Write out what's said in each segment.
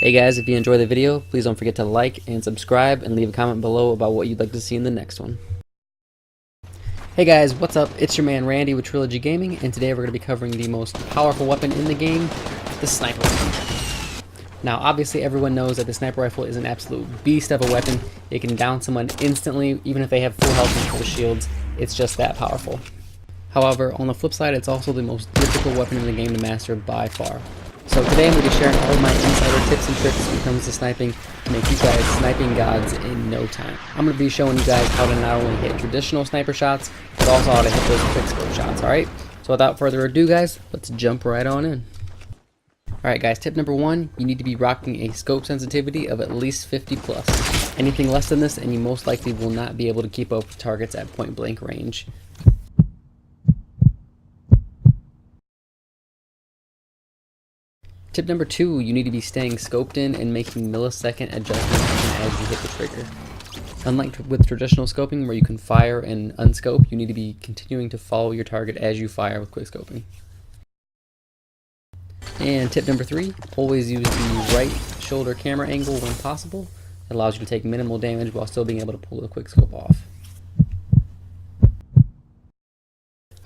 Hey guys, if you enjoy the video, please don't forget to like and subscribe and leave a comment below about what you'd like to see in the next one. Hey guys, what's up? It's your man Randy with Trilogy Gaming, and today we're going to be covering the most powerful weapon in the game, the sniper rifle. Now obviously everyone knows that the sniper rifle is an absolute beast of a weapon. It can down someone instantly, even if they have full health and full shields. It's just that powerful. However, on the flip side, it's also the most difficult weapon in the game to master by far. So today I'm going to be sharing all of my insider tips and tricks when it comes to sniping to make you guys sniping gods in no time. I'm going to be showing you guys how to not only hit traditional sniper shots, but also how to hit those quickscope shots, alright? So without further ado guys, let's jump right on in. Alright guys, tip number 1, you need to be rocking a scope sensitivity of at least 50 plus. Anything less than this and you most likely will not be able to keep up with targets at point blank range. Tip number 2, you need to be staying scoped in and making millisecond adjustments as you hit the trigger. Unlike with traditional scoping where you can fire and unscope, you need to be continuing to follow your target as you fire with quick scoping. And tip number 3, always use the right shoulder camera angle when possible. It allows you to take minimal damage while still being able to pull the quick scope off.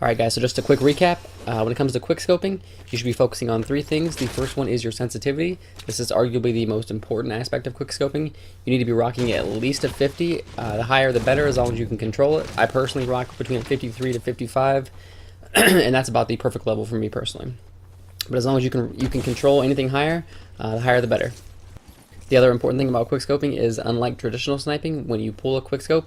Alright guys, so just a quick recap. When it comes to quick scoping, you should be focusing on 3 things. The first one is your sensitivity. This is arguably the most important aspect of quick scoping. You need to be rocking at least a 50. The higher the better, as long as you can control it. I personally rock between 53 to 55, and that's about the perfect level for me personally. But as long as you can control anything higher, the higher the better. The other important thing about quickscoping is, unlike traditional sniping, when you pull a quickscope,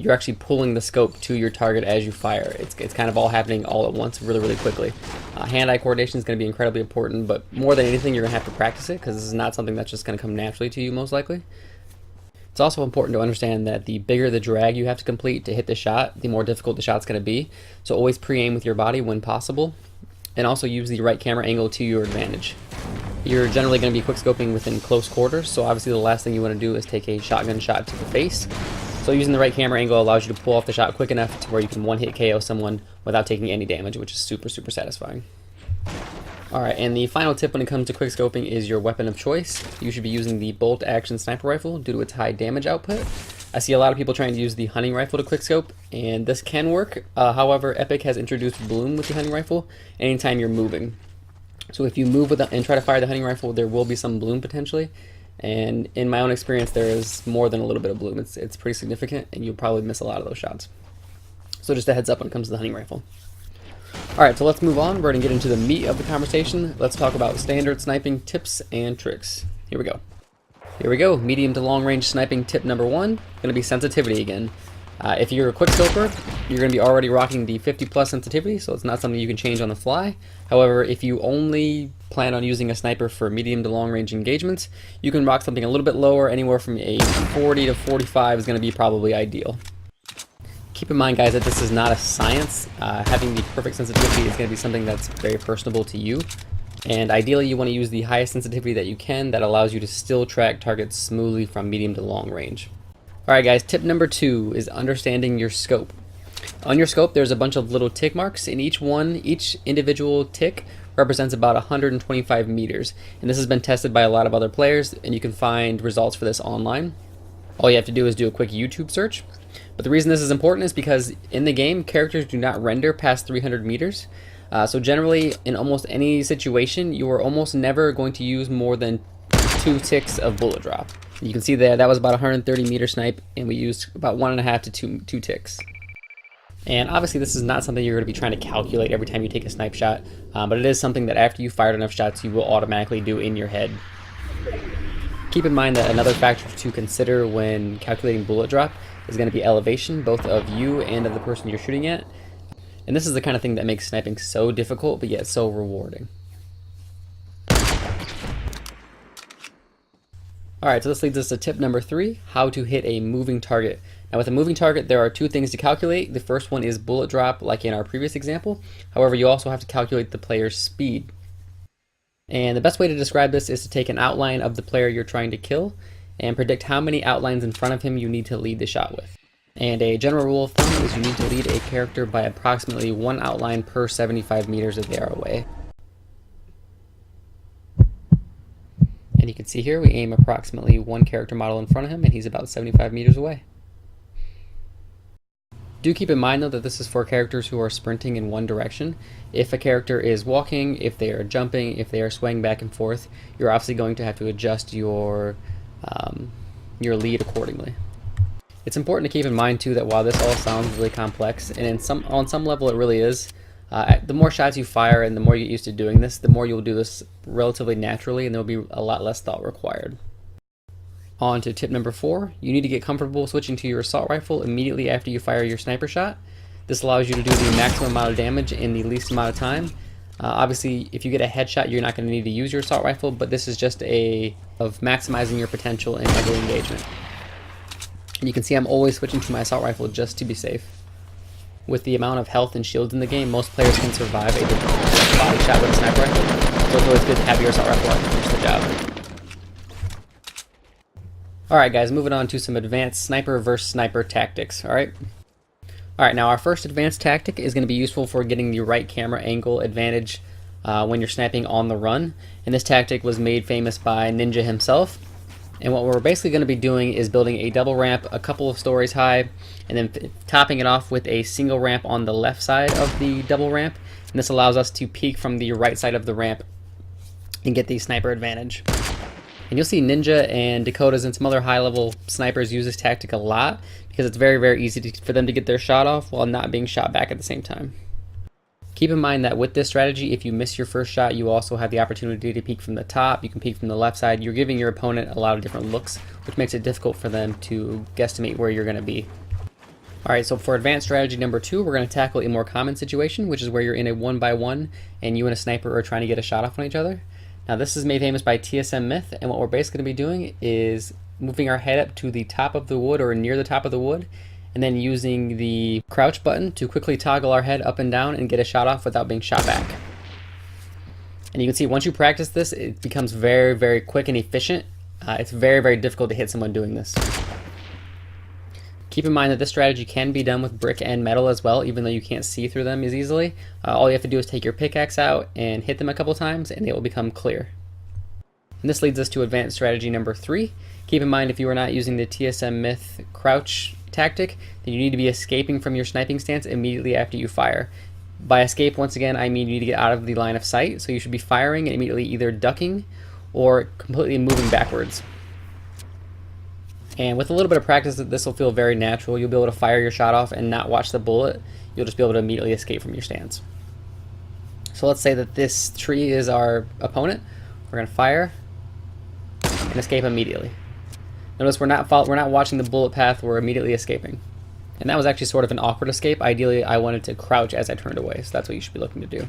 you're actually pulling the scope to your target as you fire. It's kind of all happening all at once really quickly. Hand-eye coordination is going to be incredibly important, but more than anything you're going to have to practice it because this is not something that's just going to come naturally to you most likely. It's also important to understand that the bigger the drag you have to complete to hit the shot, the more difficult the shot's going to be. So always pre-aim with your body when possible, and also use the right camera angle to your advantage. You're generally going to be quickscoping within close quarters, so obviously the last thing you want to do is take a shotgun shot to the face. So using the right camera angle allows you to pull off the shot quick enough to where you can one-hit KO someone without taking any damage, which is super satisfying. Alright, and the final tip when it comes to quickscoping is your weapon of choice. You should be using the bolt action sniper rifle due to its high damage output. I see a lot of people trying to use the hunting rifle to quickscope, and this can work. However, Epic has introduced bloom with the hunting rifle anytime you're moving. So if you move with and try to fire the hunting rifle, there will be some bloom potentially. And in my own experience, there is more than a little bit of bloom. It's pretty significant, and you'll probably miss a lot of those shots. So just a heads up when it comes to the hunting rifle. Alright, so let's move on. We're going to get into the meat of the conversation. Let's talk about standard sniping tips and tricks. Here we go. Here we go. Medium to long range sniping tip number 1, going to be sensitivity again. If you're a quickscoper, you're going to be already rocking the 50 plus sensitivity, so it's not something you can change on the fly. However, if you only plan on using a sniper for medium to long range engagements, you can rock something a little bit lower. Anywhere from a 40 to 45 is going to be probably ideal. Keep in mind guys that this is not a science. Having the perfect sensitivity is going to be something that's very personable to you. And ideally you want to use the highest sensitivity that you can that allows you to still track targets smoothly from medium to long range. Alright guys, tip number 2 is understanding your scope. On your scope there's a bunch of little tick marks, and each individual tick represents about 125 meters. And this has been tested by a lot of other players, and you can find results for this online. All you have to do is do a quick YouTube search. But the reason this is important is because in the game, characters do not render past 300 meters. So generally, in almost any situation, you are almost never going to use more than 2 ticks of bullet drop. You can see there that was about 130 meter snipe, and we used about 1.5 to 2 ticks. And obviously this is not something you're going to be trying to calculate every time you take a snipe shot, but it is something that after you fired enough shots you will automatically do in your head. Keep in mind that another factor to consider when calculating bullet drop is going to be elevation, both of you and of the person you're shooting at. And this is the kind of thing that makes sniping so difficult but yet so rewarding. Alright, so this leads us to tip number 3, how to hit a moving target. Now with a moving target, there are 2 things to calculate. The first one is bullet drop, like in our previous example. However, you also have to calculate the player's speed. And the best way to describe this is to take an outline of the player you're trying to kill and predict how many outlines in front of him you need to lead the shot with. And a general rule of thumb is you need to lead a character by approximately 1 outline per 75 meters if they are away. can see here we aim approximately one character model in front of him, and he's about 75 meters away. Do keep in mind though that this is for characters who are sprinting in one direction. If a character is walking, if they are jumping, if they are swaying back and forth, you're obviously going to have to adjust your lead accordingly. It's important to keep in mind too that while this all sounds really complex, and on some level it really is, the more shots you fire and the more you get used to doing this, the more you'll do this relatively naturally, and there will be a lot less thought required. On to tip number 4, you need to get comfortable switching to your assault rifle immediately after you fire your sniper shot. This allows you to do the maximum amount of damage in the least amount of time. Obviously, if you get a headshot, you're not going to need to use your assault rifle, but this is just of maximizing your potential in every engagement. And you can see I'm always switching to my assault rifle just to be safe. With the amount of health and shields in the game, most players can survive a body shot with a sniper rifle, so it's always good to have your assault rifle out to finish the job. Alright guys, moving on to some advanced sniper versus sniper tactics, alright? Alright, now our first advanced tactic is going to be useful for getting the right camera angle advantage when you're sniping on the run. And this tactic was made famous by Ninja himself. And what we're basically going to be doing is building a double ramp a couple of stories high, and then topping it off with a single ramp on the left side of the double ramp. And this allows us to peek from the right side of the ramp and get the sniper advantage. And you'll see Ninja and Dakotas and some other high-level snipers use this tactic a lot because it's very, very easy for them to get their shot off while not being shot back at the same time. Keep in mind that with this strategy, if you miss your first shot, you also have the opportunity to peek from the top. You can peek from the left side. You're giving your opponent a lot of different looks, which makes it difficult for them to guesstimate where you're going to be. Alright, so for advanced strategy number 2, we're going to tackle a more common situation, which is where you're in a 1-by-1 and you and a sniper are trying to get a shot off on each other. Now this is made famous by TSM Myth, and what we're basically going to be doing is moving our head up to the top of the wood or near the top of the wood, and then using the crouch button to quickly toggle our head up and down and get a shot off without being shot back. And you can see once you practice this, it becomes very, very quick and efficient. It's very, very difficult to hit someone doing this. Keep in mind that this strategy can be done with brick and metal as well, even though you can't see through them as easily. All you have to do is take your pickaxe out and hit them a couple times and they will become clear. And this leads us to advanced strategy number 3. Keep in mind if you are not using the TSM Myth crouch tactic, then you need to be escaping from your sniping stance immediately after you fire. By escape, once again, I mean you need to get out of the line of sight, so you should be firing and immediately either ducking or completely moving backwards. And with a little bit of practice, this will feel very natural. You'll be able to fire your shot off and not watch the bullet. You'll just be able to immediately escape from your stance. So let's say that this tree is our opponent. We're going to fire and escape immediately. Notice we're not watching the bullet path, we're immediately escaping. And that was actually sort of an awkward escape. Ideally, I wanted to crouch as I turned away, so that's what you should be looking to do.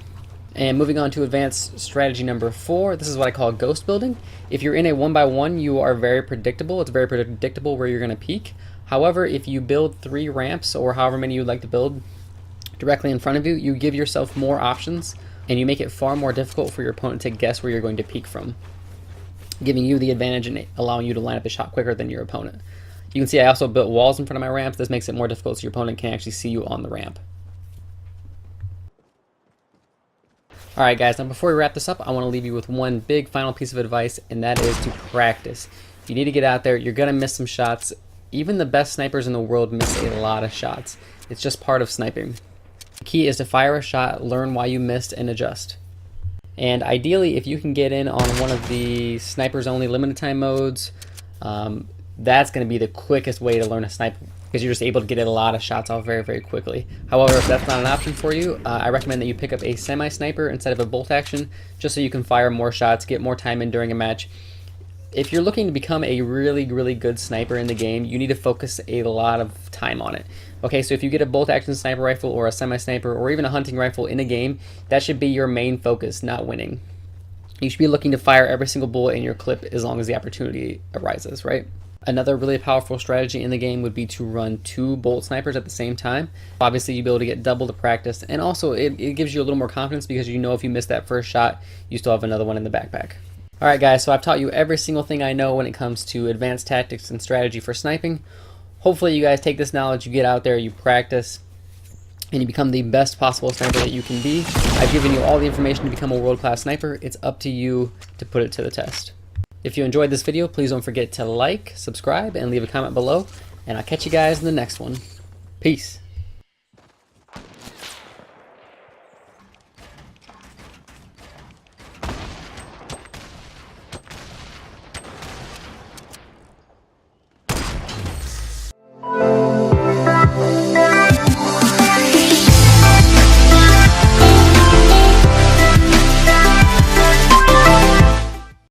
And moving on to advanced strategy number 4, this is what I call ghost building. If you're in a 1-by-1, you are very predictable. It's very predictable where you're going to peek. However, if you build 3 ramps, or however many you'd like to build, directly in front of you, you give yourself more options, and you make it far more difficult for your opponent to guess where you're going to peek from, giving you the advantage and allowing you to line up the shot quicker than your opponent. You can see I also built walls in front of my ramps. This makes it more difficult so your opponent can actually see you on the ramp. Alright guys, now before we wrap this up, I want to leave you with one big final piece of advice, and that is to practice. You need to get out there. You're going to miss some shots. Even the best snipers in the world miss a lot of shots. It's just part of sniping. The key is to fire a shot, learn why you missed, and adjust. And ideally, if you can get in on one of the snipers only limited time modes, that's going to be the quickest way to learn a snipe, because you're just able to get a lot of shots off very, very quickly. However, if that's not an option for you, I recommend that you pick up a semi-sniper instead of a bolt action, just so you can fire more shots, get more time in during a match. If you're looking to become a really, really good sniper in the game, you need to focus a lot of time on it. Okay, so if you get a bolt action sniper rifle or a semi-sniper or even a hunting rifle in a game, that should be your main focus, not winning. You should be looking to fire every single bullet in your clip as long as the opportunity arises, right? Another really powerful strategy in the game would be to run 2 bolt snipers at the same time. Obviously, you'll be able to get double the practice, and also it gives you a little more confidence because you know if you miss that first shot, you still have another one in the backpack. Alright guys, so I've taught you every single thing I know when it comes to advanced tactics and strategy for sniping. Hopefully you guys take this knowledge, you get out there, you practice, and you become the best possible sniper that you can be. I've given you all the information to become a world-class sniper. It's up to you to put it to the test. If you enjoyed this video, please don't forget to like, subscribe, and leave a comment below. And I'll catch you guys in the next one. Peace.